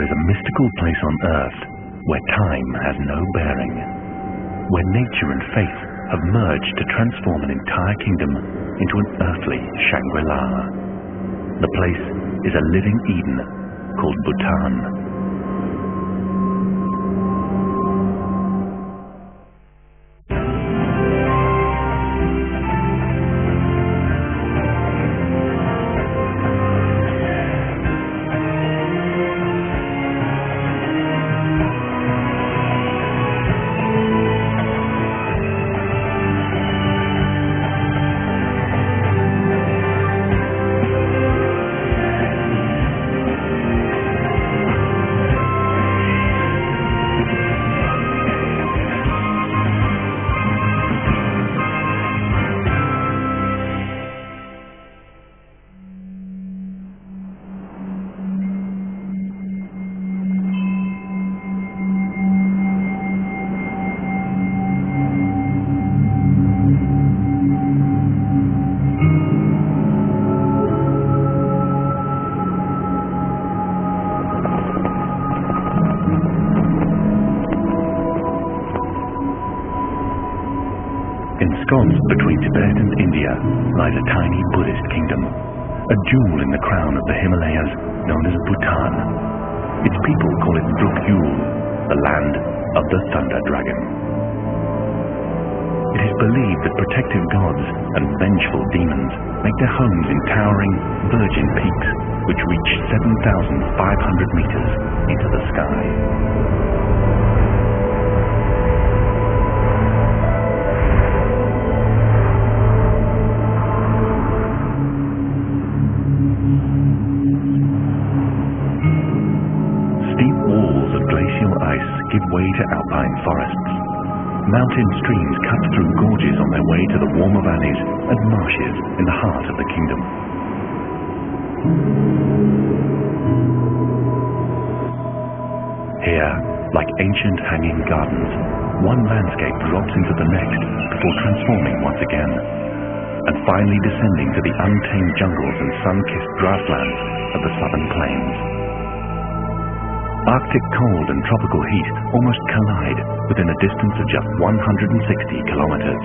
is a mystical place on Earth where time has no bearing, where nature and faith have merged to transform an entire kingdom into an earthly Shangri-La. The place is a living Eden called Bhutan. Ensconced between Tibet and India lies a tiny Buddhist kingdom, a jewel in the crown of the Himalayas known as Bhutan. Its people call it Drukyul, the land of the Thunder Dragon. It is believed that protective gods and vengeful demons make their homes in towering, virgin peaks which reach 7,500 meters into the sky. Give way to alpine forests. Mountain streams cut through gorges on their way to the warmer valleys and marshes in the heart of the kingdom. Here, like ancient hanging gardens, one landscape drops into the next before transforming once again, and finally descending to the untamed jungles and sun-kissed grasslands of the southern plains. Arctic cold and tropical heat almost collide within a distance of just 160 kilometers.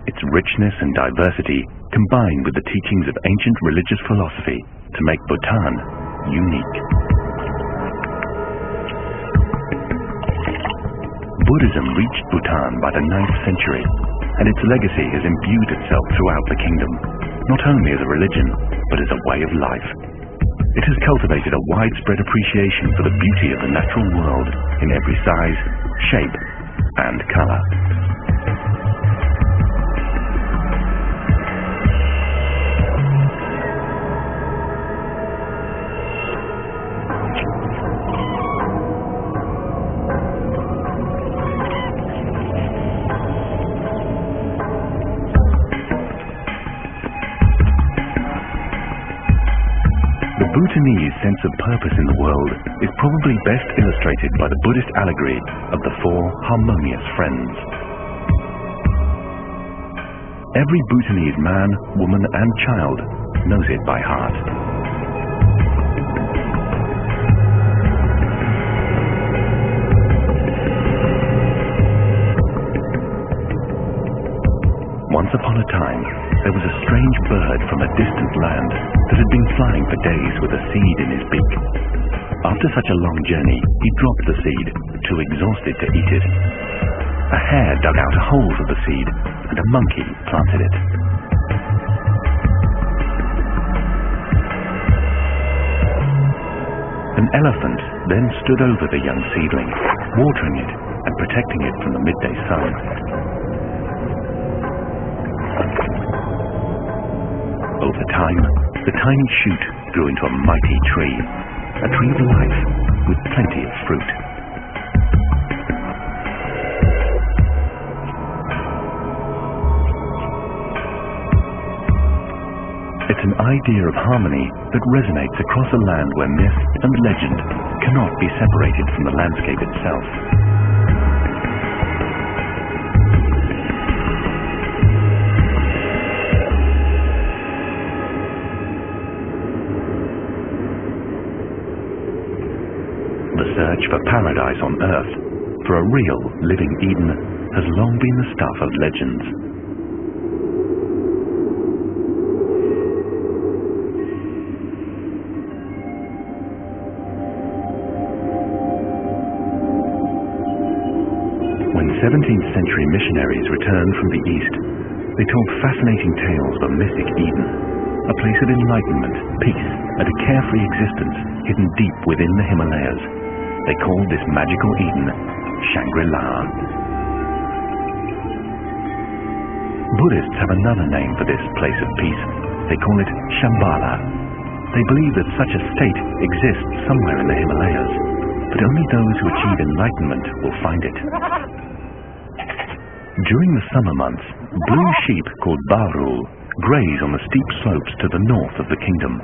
Its richness and diversity combine with the teachings of ancient religious philosophy to make Bhutan unique. Buddhism reached Bhutan by the 9th century, and its legacy has imbued itself throughout the kingdom, not only as a religion, but as a way of life. It has cultivated a widespread appreciation for the beauty of the natural world in every size, shape, and color. Bhutanese sense of purpose in the world is probably best illustrated by the Buddhist allegory of the four harmonious friends. Every Bhutanese man, woman, and child knows it by heart. Once upon a time, there was a strange bird from a distant land that had been flying for days with a seed in his beak. After such a long journey, he dropped the seed, too exhausted to eat it. A hare dug out a hole for the seed, and a monkey planted it. An elephant then stood over the young seedling, watering it and protecting it from the midday sun. Over time, the tiny shoot grew into a mighty tree, a tree of life with plenty of fruit. It's an idea of harmony that resonates across a land where myth and legend cannot be separated from the landscape itself. search for paradise on Earth, for a real, living Eden, has long been the stuff of legends. When 17th century missionaries returned from the East, they told fascinating tales of a mythic Eden, a place of enlightenment, peace, and a carefree existence hidden deep within the Himalayas. They called this magical Eden Shangri-La. Buddhists have another name for this place of peace. They call it Shambhala. They believe that such a state exists somewhere in the Himalayas, but only those who achieve enlightenment will find it. During the summer months, blue sheep called Barul graze on the steep slopes to the north of the kingdom.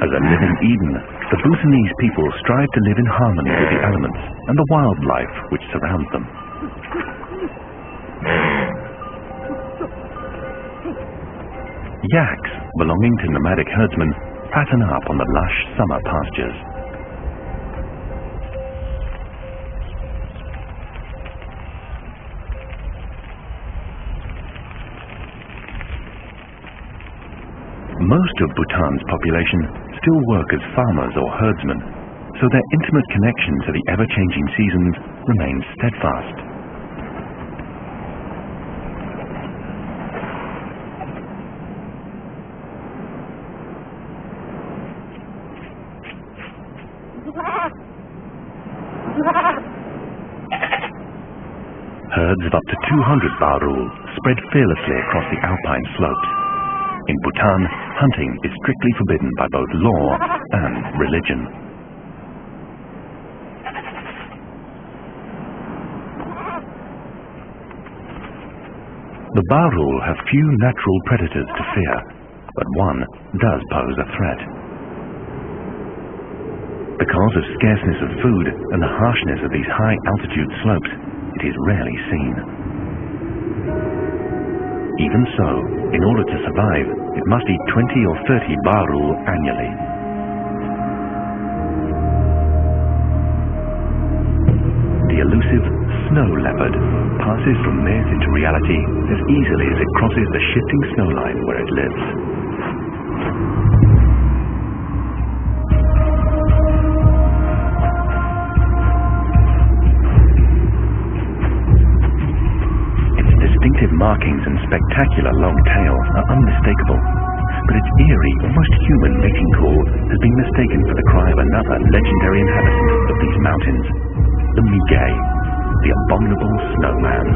As a living Eden, the Bhutanese people strive to live in harmony with the elements and the wildlife which surrounds them. Yaks, belonging to nomadic herdsmen, fatten up on the lush summer pastures. Most of Bhutan's population still work as farmers or herdsmen, so their intimate connection to the ever-changing seasons remains steadfast. Herds of up to 200 Barul spread fearlessly across the alpine slopes. In Bhutan, hunting is strictly forbidden by both law and religion. The Barul have few natural predators to fear, but one does pose a threat. Because of scarceness of food and the harshness of these high-altitude slopes, it is rarely seen. Even so, in order to survive, it must eat 20 or 30 Barul annually. The elusive snow leopard passes from myth into reality as easily as it crosses the shifting snowline where it lives. Markings and spectacular long tail are unmistakable, but its eerie, almost human mating call has been mistaken for the cry of another legendary inhabitant of these mountains, the Migay, the abominable snowman.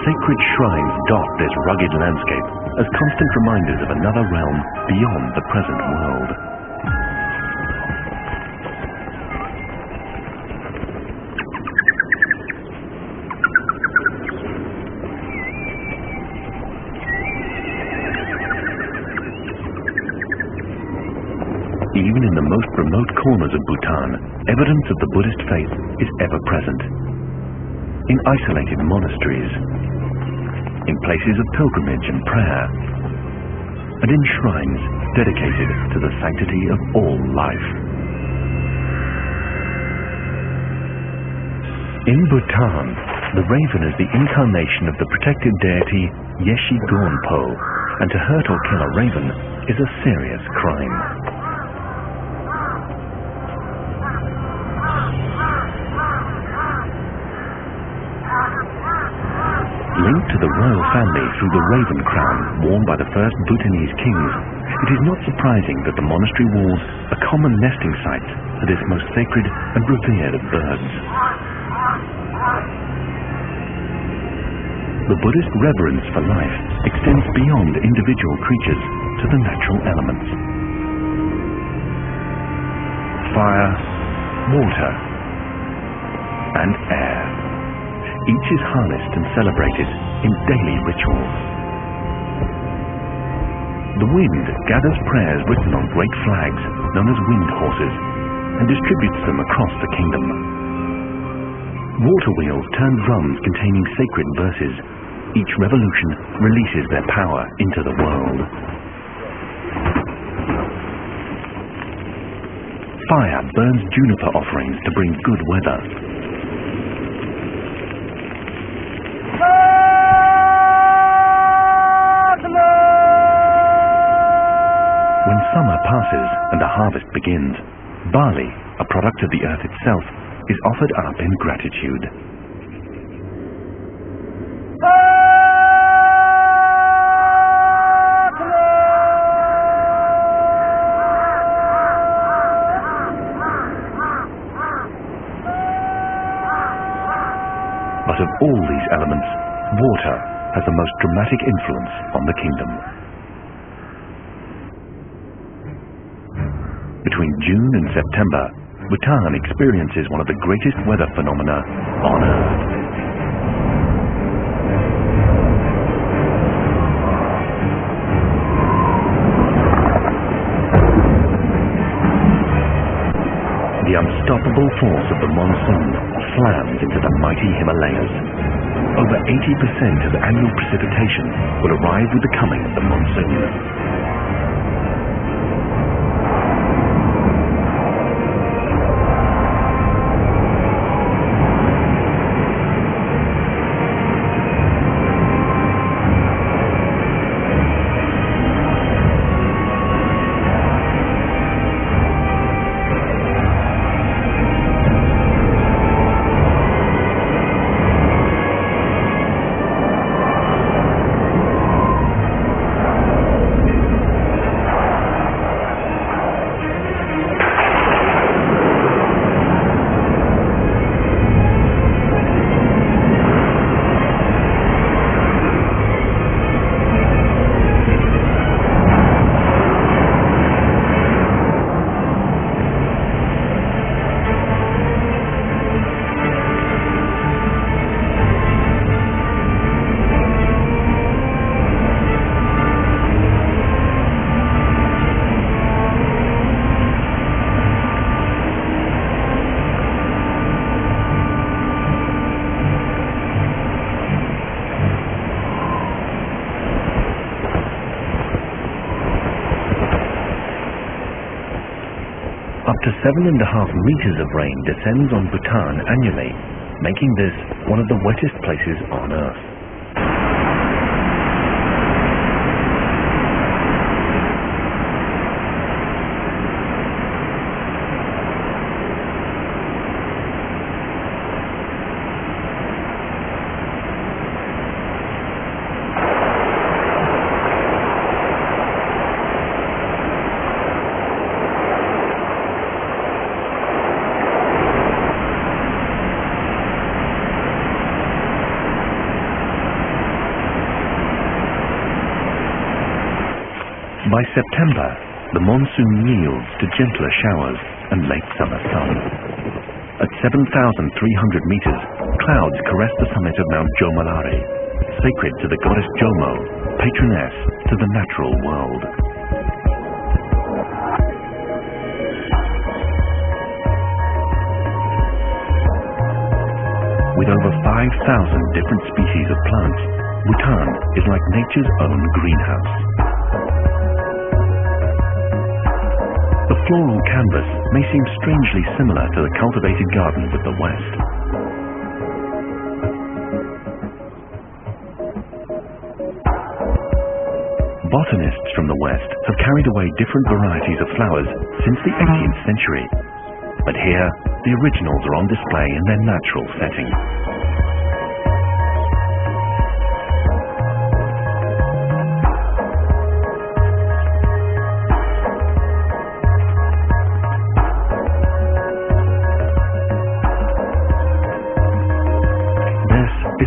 Sacred shrines dot this rugged landscape as constant reminders of another realm beyond the present world. Even in the most remote corners of Bhutan, evidence of the Buddhist faith is ever present. In isolated monasteries, in places of pilgrimage and prayer, and in shrines dedicated to the sanctity of all life. In Bhutan, the raven is the incarnation of the protective deity Yeshi Gornpo, and to hurt or kill a raven is a serious crime. Linked to the royal family through the raven crown worn by the first Bhutanese kings, it is not surprising that the monastery walls are common nesting sites for this most sacred and revered of birds. The Buddhist reverence for life extends beyond individual creatures to the natural elements. Fire, water, and air. Each is harnessed and celebrated in daily rituals. The wind gathers prayers written on great flags, known as wind horses, and distributes them across the kingdom. Water wheels turn drums containing sacred verses. Each revolution releases their power into the world. Fire burns juniper offerings to bring good weather. When summer passes and the harvest begins, barley, a product of the earth itself, is offered up in gratitude. But of all these elements, water has the most dramatic influence on the kingdom. Between June and September, Bhutan experiences one of the greatest weather phenomena on Earth. The unstoppable force of the monsoon slams into the mighty Himalayas. Over 80% of annual precipitation will arrive with the coming of the monsoon. Up to 7.5 meters of rain descends on Bhutan annually, making this one of the wettest places on Earth. By September, the monsoon yields to gentler showers and late summer sun. At 7,300 meters, clouds caress the summit of Mount Jomalari, sacred to the goddess Jomo, patroness to the natural world. With over 5,000 different species of plants, Bhutan is like nature's own greenhouse. The floral canvas may seem strangely similar to the cultivated gardens of the West. Botanists from the West have carried away different varieties of flowers since the 18th century, but here the originals are on display in their natural setting.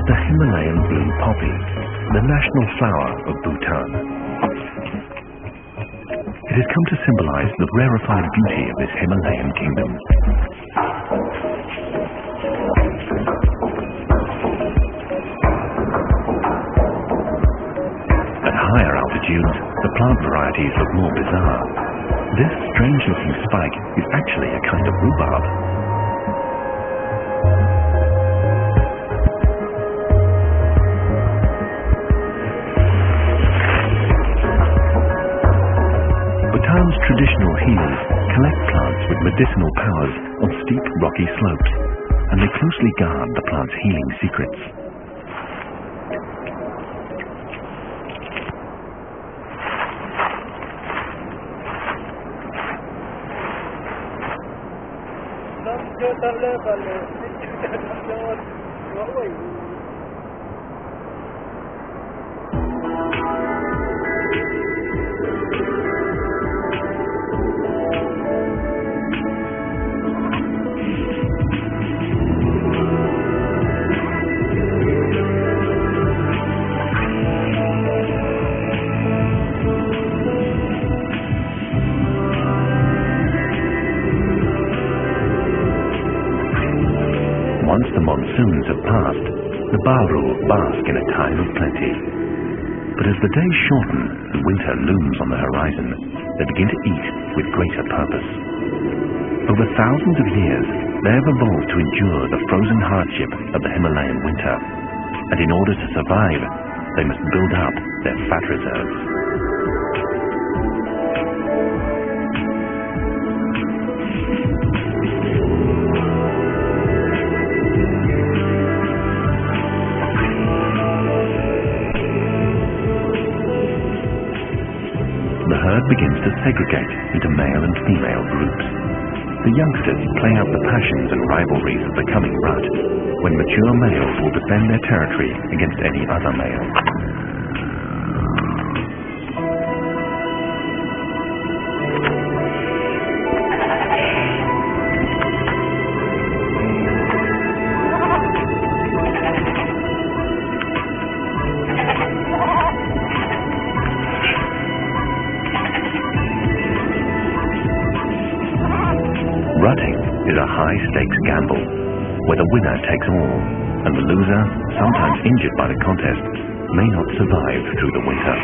The Himalayan blue poppy, the national flower of Bhutan. It has come to symbolize the rarefied beauty of this Himalayan kingdom. At higher altitudes, dunes, the plant varieties look more bizarre. This strange-looking spike is actually a kind of rhubarb. Bhutan's traditional healers collect plants with medicinal powers on steep rocky slopes, and they closely guard the plant's healing secrets. Once the monsoons have passed, the Baru bask in a time of plenty. But as the days shorten and winter looms on the horizon, they begin to eat with greater purpose. Over thousands of years, they have evolved to endure the frozen hardship of the Himalayan winter, and in order to survive, they must build up their fat reserves. The herd begins to segregate into male and female groups. The youngsters play out the passions and rivalries of the coming rut, when mature males will defend their territory against any other male. Rutting is a high-stakes gamble, where the winner takes all, and the loser, sometimes injured by the contest, may not survive through the winter.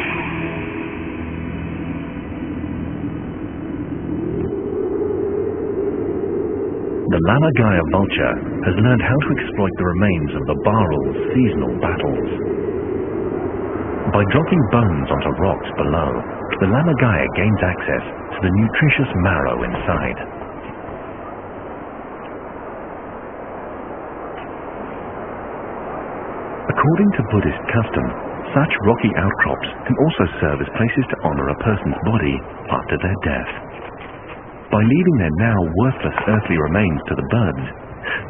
The Lamagaya vulture has learned how to exploit the remains of the Barul's seasonal battles. By dropping bones onto rocks below, the Lamagaya gains access to the nutritious marrow inside. According to Buddhist custom, such rocky outcrops can also serve as places to honor a person's body after their death. By leaving their now worthless earthly remains to the birds,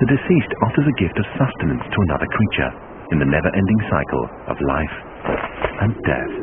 the deceased offers a gift of sustenance to another creature in the never-ending cycle of life and death.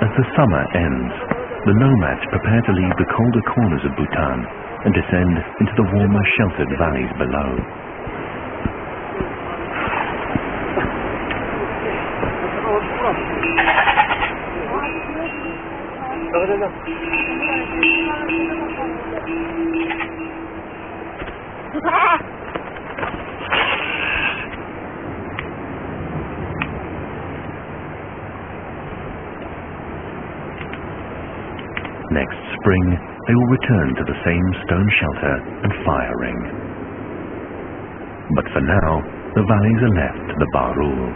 As the summer ends, the nomads prepare to leave the colder corners of Bhutan and descend into the warmer, sheltered valleys below. next spring they will return to the same stone shelter and fire ring. But for now, the valleys are left to the Barul.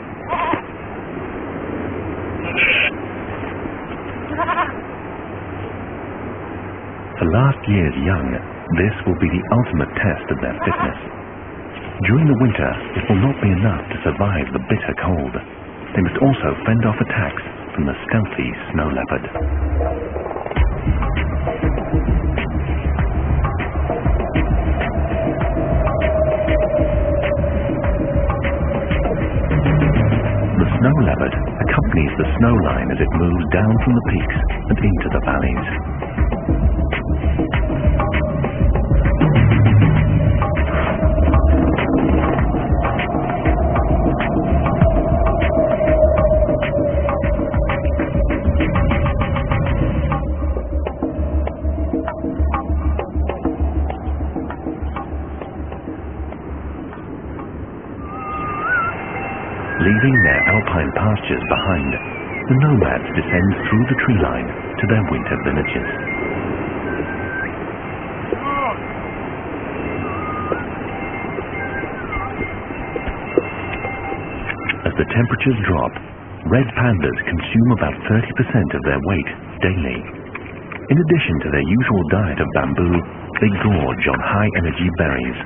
For last year's young, this will be the ultimate test of their fitness. During the winter, it will not be enough to survive the bitter cold. They must also fend off attacks from the stealthy snow leopard. The snow leopard accompanies the snow line as it moves down from the peaks and into the valleys. Leaving their alpine pastures behind, the nomads descend through the tree line to their winter villages. As the temperatures drop, red pandas consume about 30% of their weight daily. In addition to their usual diet of bamboo, they gorge on high-energy berries.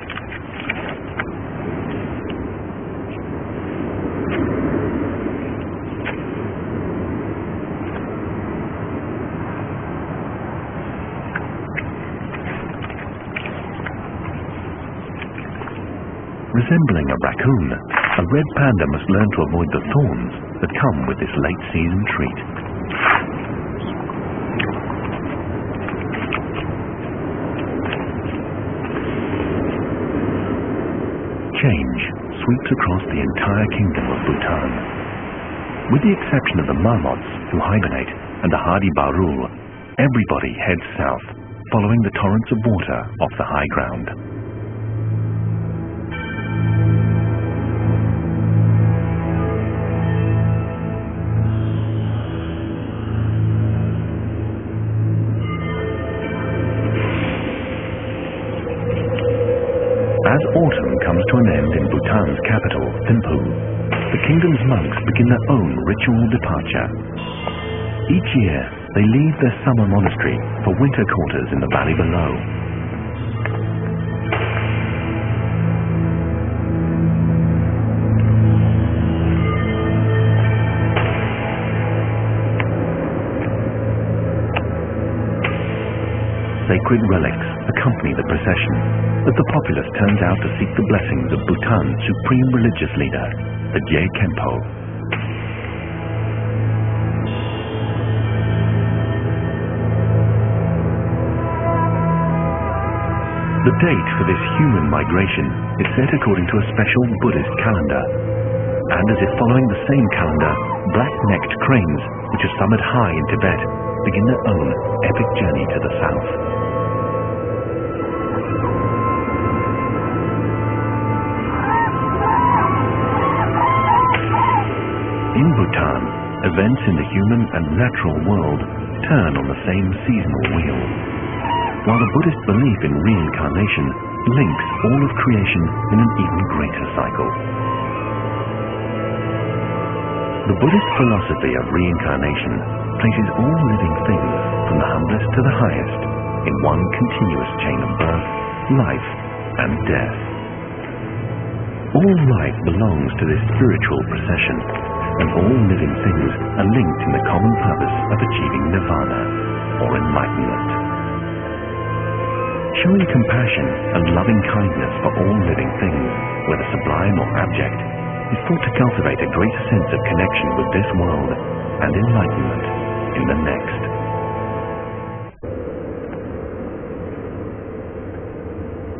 Resembling a raccoon, a red panda must learn to avoid the thorns that come with this late-season treat. Change sweeps across the entire kingdom of Bhutan. With the exception of the marmots, who hibernate, and the hardy Barul, everybody heads south, following the torrents of water off the high ground. As autumn comes to an end in Bhutan's capital, Thimphu, the kingdom's monks begin their own ritual departure. Each year, they leave their summer monastery for winter quarters in the valley below. Sacred relics accompany the procession as the populace turns out to seek the blessings of Bhutan's supreme religious leader, the Je Khenpo. The date for this human migration is set according to a special Buddhist calendar, and as if following the same calendar, black-necked cranes, which are summited high in Tibet, begin their own epic journey to the south. In Bhutan, events in the human and natural world turn on the same seasonal wheel, while the Buddhist belief in reincarnation links all of creation in an even greater cycle. The Buddhist philosophy of reincarnation places all living things, from the humblest to the highest, in one continuous chain of birth, life, and death. All life belongs to this spiritual procession, and all living things are linked in the common purpose of achieving nirvana, or enlightenment. Showing compassion and loving kindness for all living things, whether sublime or abject, is thought to cultivate a greater sense of connection with this world and enlightenment in the next.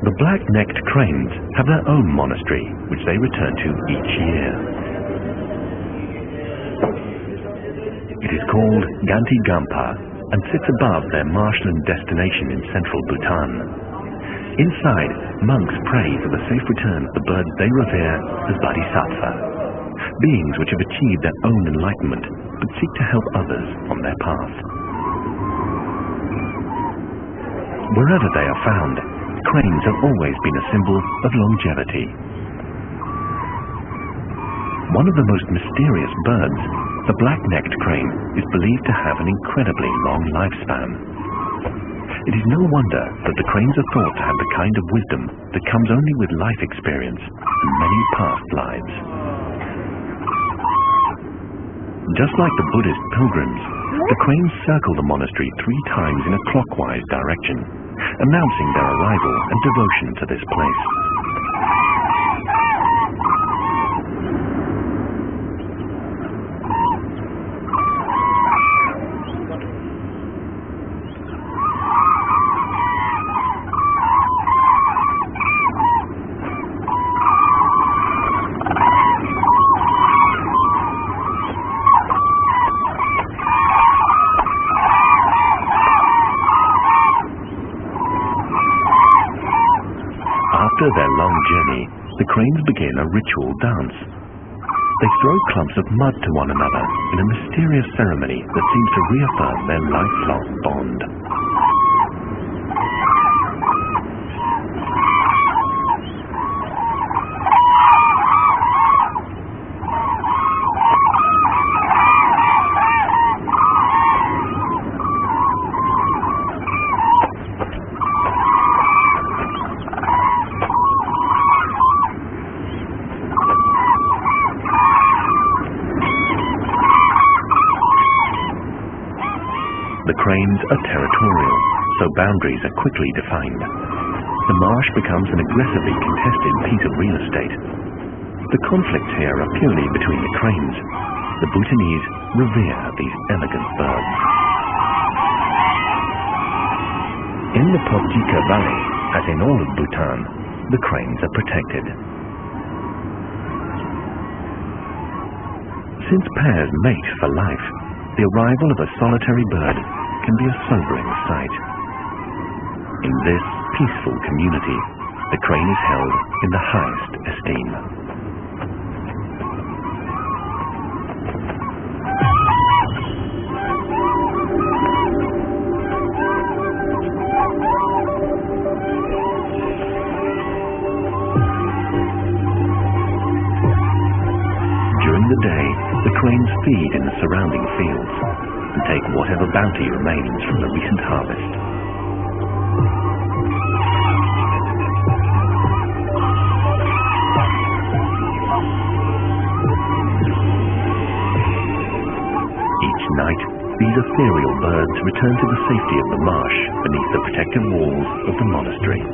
The black-necked cranes have their own monastery, which they return to each year. It is called Ganti Gampa and sits above their marshland destination in central Bhutan. Inside, monks pray for the safe return of the birds they revere as bodhisattva, beings which have achieved their own enlightenment but seek to help others on their path. Wherever they are found, cranes have always been a symbol of longevity. One of the most mysterious birds, the black-necked crane, is believed to have an incredibly long lifespan. It is no wonder that the cranes are thought to have the kind of wisdom that comes only with life experience and many past lives. Just like the Buddhist pilgrims, the cranes circle the monastery 3 times in a clockwise direction, announcing their arrival and devotion to this place. After their long journey, the cranes begin a ritual dance. They throw clumps of mud to one another in a mysterious ceremony that seems to reaffirm their lifelong bond. The cranes are territorial, so boundaries are quickly defined. The marsh becomes an aggressively contested piece of real estate. The conflicts here are purely between the cranes. The Bhutanese revere these elegant birds. In the Poptika Valley, as in all of Bhutan, the cranes are protected. Since pairs mate for life, the arrival of a solitary bird can be a sobering sight. In this peaceful community, the crane is held in the highest esteem. During the day, the cranes feed in the surrounding fields and take whatever bounty remains from the recent harvest. Each night, these ethereal birds return to the safety of the marsh beneath the protective walls of the monastery.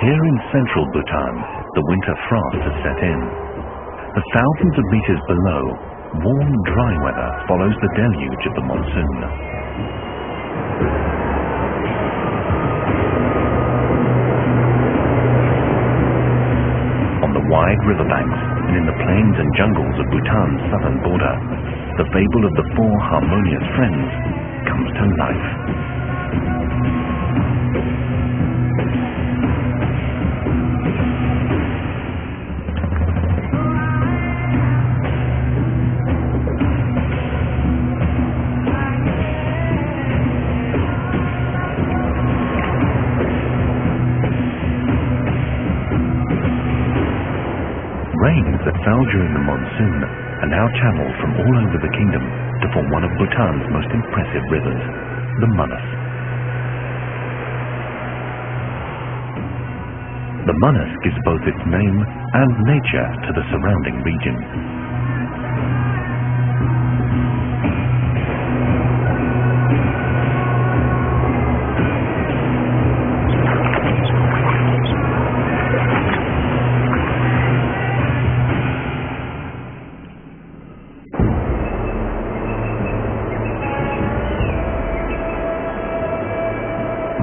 Here in central Bhutan, the winter frost has set in. but thousands of meters below, warm, dry weather follows the deluge of the monsoon. On the wide riverbanks and in the plains and jungles of Bhutan's southern border, the fable of the four harmonious friends comes to life. Rains that fell during the monsoon are now channeled from all over the kingdom to form one of Bhutan's most impressive rivers, the Manas. The Manas gives both its name and nature to the surrounding region.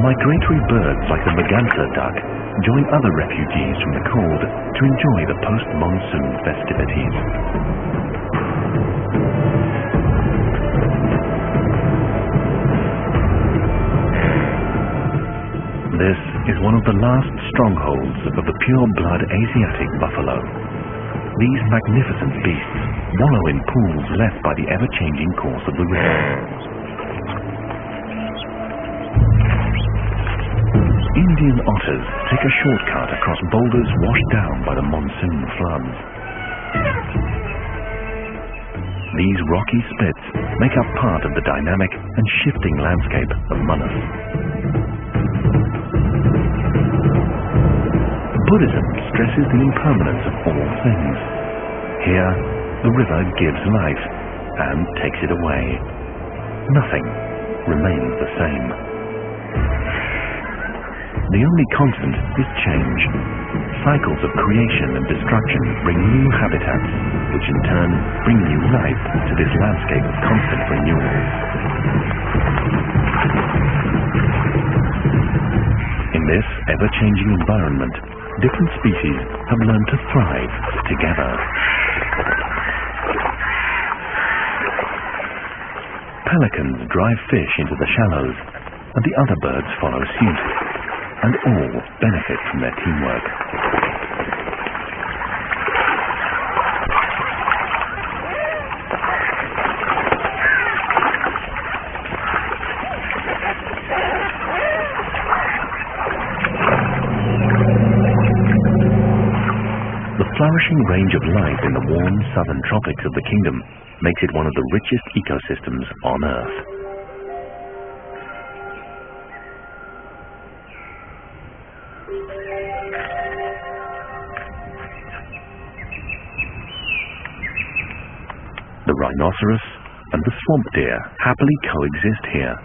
Migratory birds like the merganser duck join other refugees from the cold to enjoy the post-monsoon festivities. This is one of the last strongholds of the pure-blood Asiatic buffalo. These magnificent beasts wallow in pools left by the ever-changing course of the river. Indian otters take a shortcut across boulders washed down by the monsoon floods. These rocky splits make up part of the dynamic and shifting landscape of Manas. Buddhism stresses the impermanence of all things. Here, the river gives life and takes it away. Nothing remains the same. The only constant is change. Cycles of creation and destruction bring new habitats, which in turn bring new life to this landscape of constant renewal. In this ever-changing environment, different species have learned to thrive together. Pelicans drive fish into the shallows, and the other birds follow suit, and all benefit from their teamwork. The flourishing range of life in the warm southern tropics of the kingdom makes it one of the richest ecosystems on Earth. The rhinoceros and the swamp deer happily coexist here,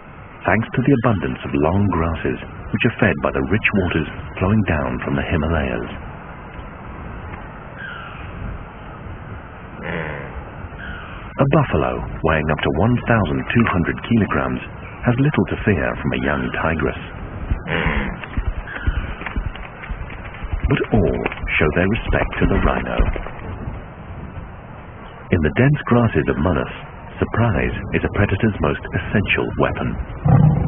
thanks to the abundance of long grasses which are fed by the rich waters flowing down from the Himalayas. A buffalo weighing up to 1,200 kilograms has little to fear from a young tigress. But all show their respect to the rhino. In the dense grasses of Manas, surprise is a predator's most essential weapon.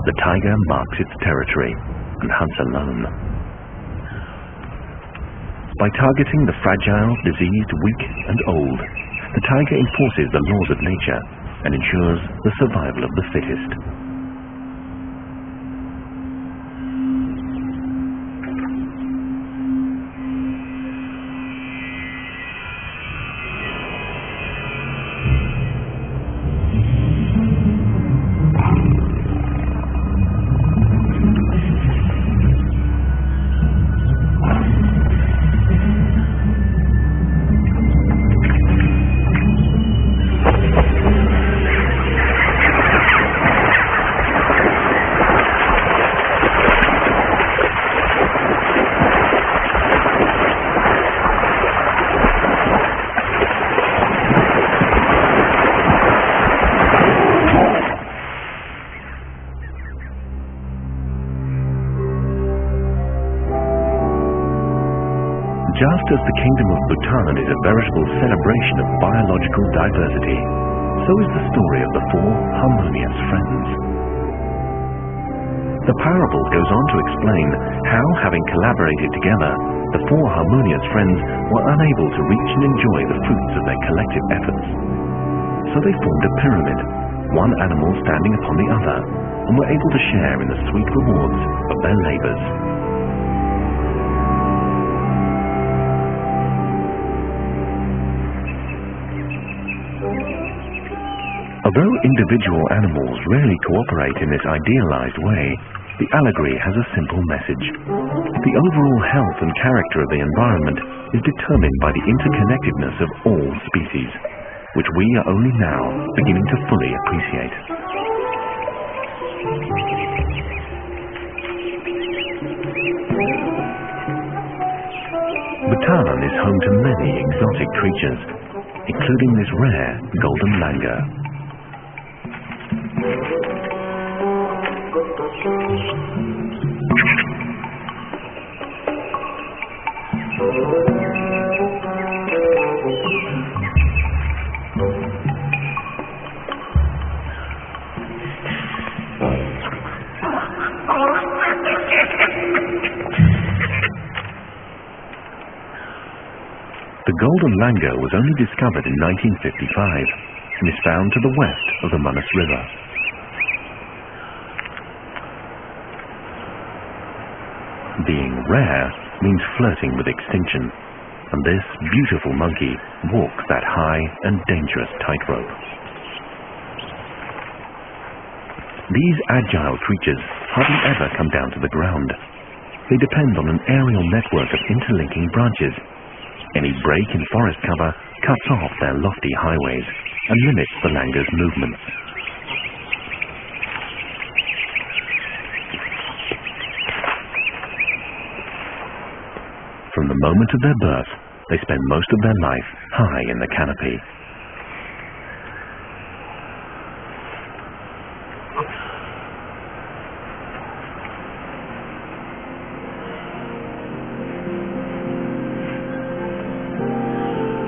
The tiger marks its territory and hunts alone. By targeting the fragile, diseased, weak, and old, the tiger enforces the laws of nature and ensures the survival of the fittest. Just as the Kingdom of Bhutan is a veritable celebration of biological diversity, so is the story of the four harmonious friends. The parable goes on to explain how, having collaborated together, the four harmonious friends were unable to reach and enjoy the fruits of their collective efforts. So they formed a pyramid, one animal standing upon the other, and were able to share in the sweet rewards of their labors. Although individual animals rarely cooperate in this idealized way, the allegory has a simple message. The overall health and character of the environment is determined by the interconnectedness of all species, which we are only now beginning to fully appreciate. Bhutan is home to many exotic creatures, including this rare golden langur. The golden langur was only discovered in 1955 and is found to the west of the Manas River. Being rare means flirting with extinction, and this beautiful monkey walks that high and dangerous tightrope. These agile creatures hardly ever come down to the ground. They depend on an aerial network of interlinking branches. Any break in forest cover cuts off their lofty highways and limits the langur's movements. From the moment of their birth, they spend most of their life high in the canopy.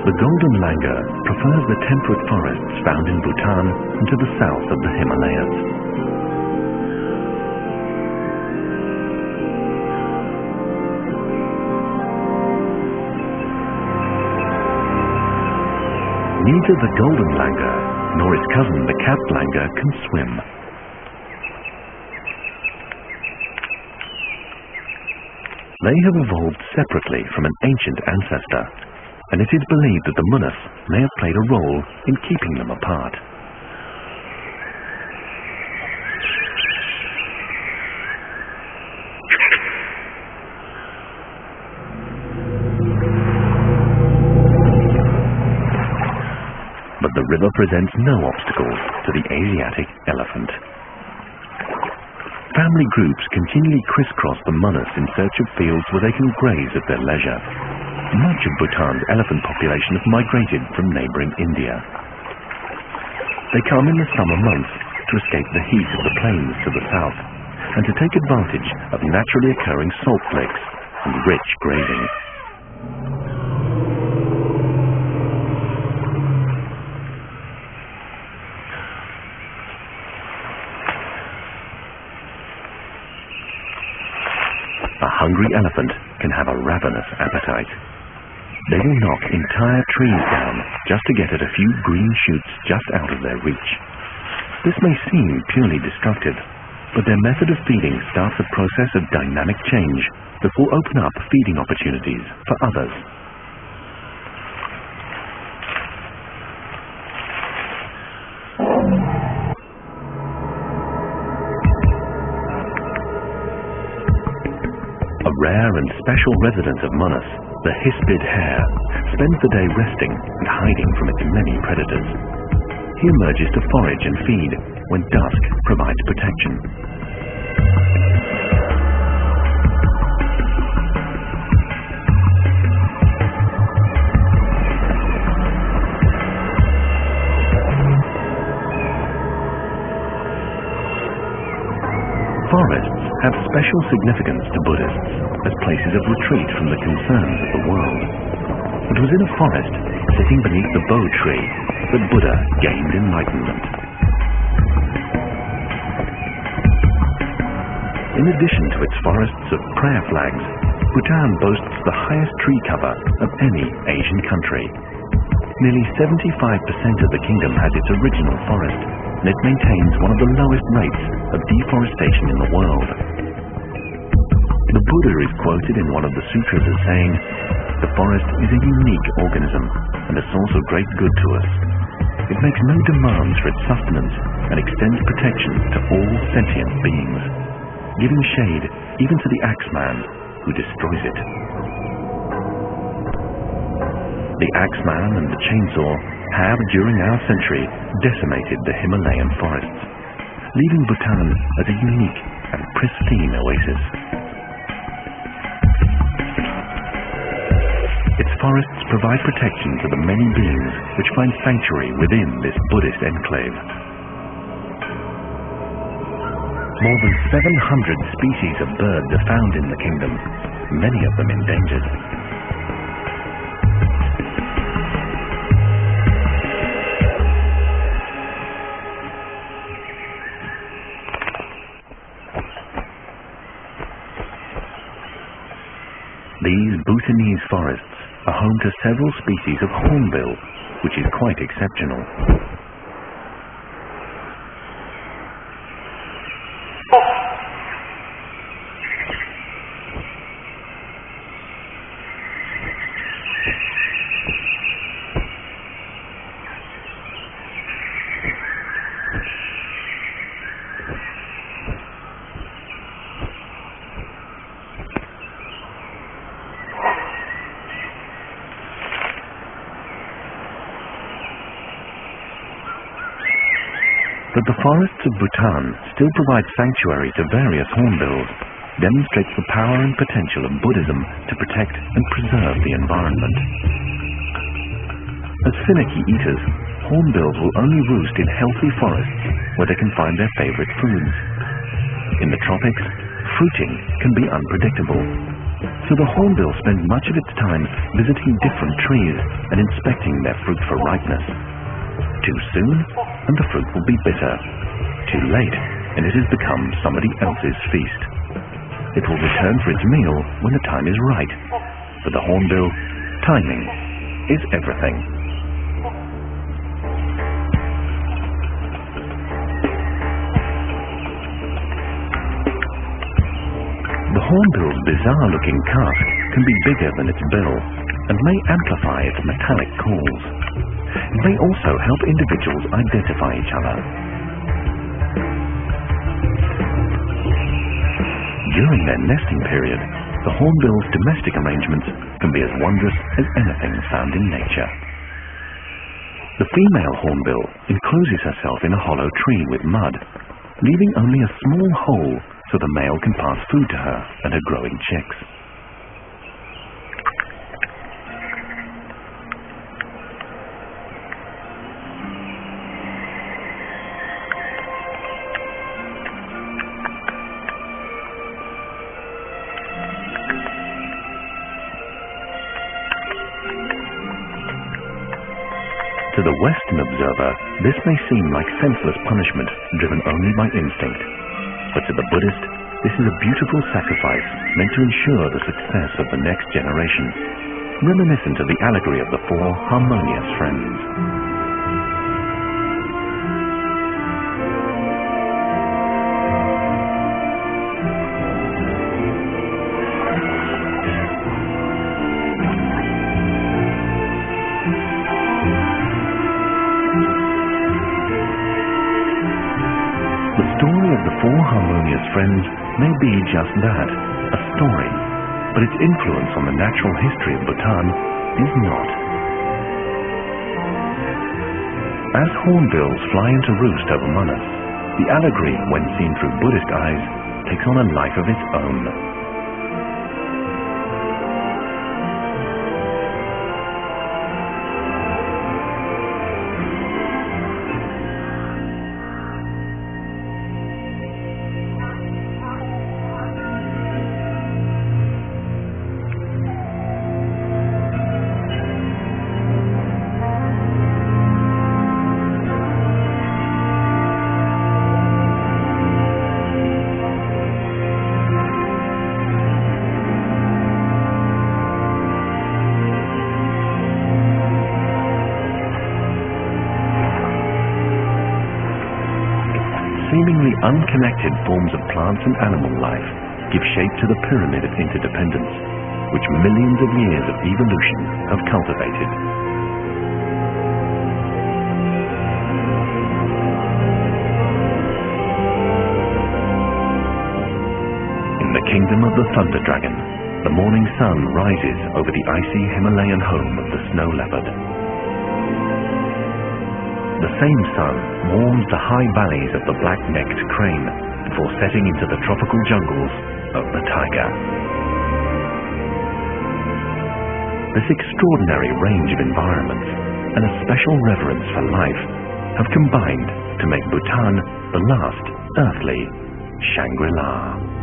The golden langur prefers the temperate forests found in Bhutan and to the south of the Himalayas. Neither the golden langur nor its cousin the capped langur can swim. They have evolved separately from an ancient ancestor, and it is believed that the Manas may have played a role in keeping them apart. But the river presents no obstacles to the Asiatic elephant. Family groups continually crisscross the Manas in search of fields where they can graze at their leisure. Much of Bhutan's elephant population have migrated from neighboring India. They come in the summer months to escape the heat of the plains to the south and to take advantage of naturally occurring salt licks and rich grazing. A hungry elephant can have a ravenous appetite. They will knock entire trees down just to get at a few green shoots just out of their reach. This may seem purely destructive, but their method of feeding starts a process of dynamic change that will open up feeding opportunities for others. A rare and special resident of Manas, the hispid hare, spends the day resting and hiding from its many predators. He emerges to forage and feed when dusk provides protection. Forests have special significance to Buddhists as places of retreat from the concerns of the world. It was in a forest, sitting beneath the Bo tree, that Buddha gained enlightenment. In addition to its forests of prayer flags, Bhutan boasts the highest tree cover of any Asian country. Nearly 75% of the kingdom has its original forest, and it maintains one of the lowest rates of deforestation in the world. The Buddha is quoted in one of the sutras as saying, "The forest is a unique organism and a source of great good to us. It makes no demands for its sustenance and extends protection to all sentient beings, giving shade even to the axeman who destroys it." The axeman and the chainsaw have, during our century, decimated the Himalayan forests, leaving Bhutan as a unique and pristine oasis. Its forests provide protection to the many beings which find sanctuary within this Buddhist enclave. More than 700 species of birds are found in the kingdom, many of them endangered. These Bhutanese forests are home to several species of hornbill, which is quite exceptional. But the forests of Bhutan still provide sanctuary to various hornbills, demonstrates the power and potential of Buddhism to protect and preserve the environment. As finicky eaters, hornbills will only roost in healthy forests where they can find their favorite foods. In the tropics, fruiting can be unpredictable, so the hornbill spends much of its time visiting different trees and inspecting their fruit for ripeness. Too soon, and the fruit will be bitter. Too late, and it has become somebody else's feast. It will return for its meal when the time is right. For the hornbill, timing is everything. The hornbill's bizarre-looking casque can be bigger than its bill and may amplify its metallic calls. It may also help individuals identify each other. During their nesting period, the hornbill's domestic arrangements can be as wondrous as anything found in nature. The female hornbill encloses herself in a hollow tree with mud, leaving only a small hole so the male can pass food to her and her growing chicks. To the Western observer, this may seem like senseless punishment driven only by instinct. But to the Buddhist, this is a beautiful sacrifice meant to ensure the success of the next generation, reminiscent of the allegory of the four harmonious friends. The story of the four harmonious friends may be just that, a story, but its influence on the natural history of Bhutan is not. As hornbills fly into roost over Manas, the allegory, when seen through Buddhist eyes, takes on a life of its own. unconnected forms of plants and animal life give shape to the pyramid of interdependence, which millions of years of evolution have cultivated. In the kingdom of the thunder dragon, the morning sun rises over the icy Himalayan home of the snow leopard. The same sun warms the high valleys of the black-necked crane before setting into the tropical jungles of the taiga. This extraordinary range of environments and a special reverence for life have combined to make Bhutan the last earthly Shangri-La.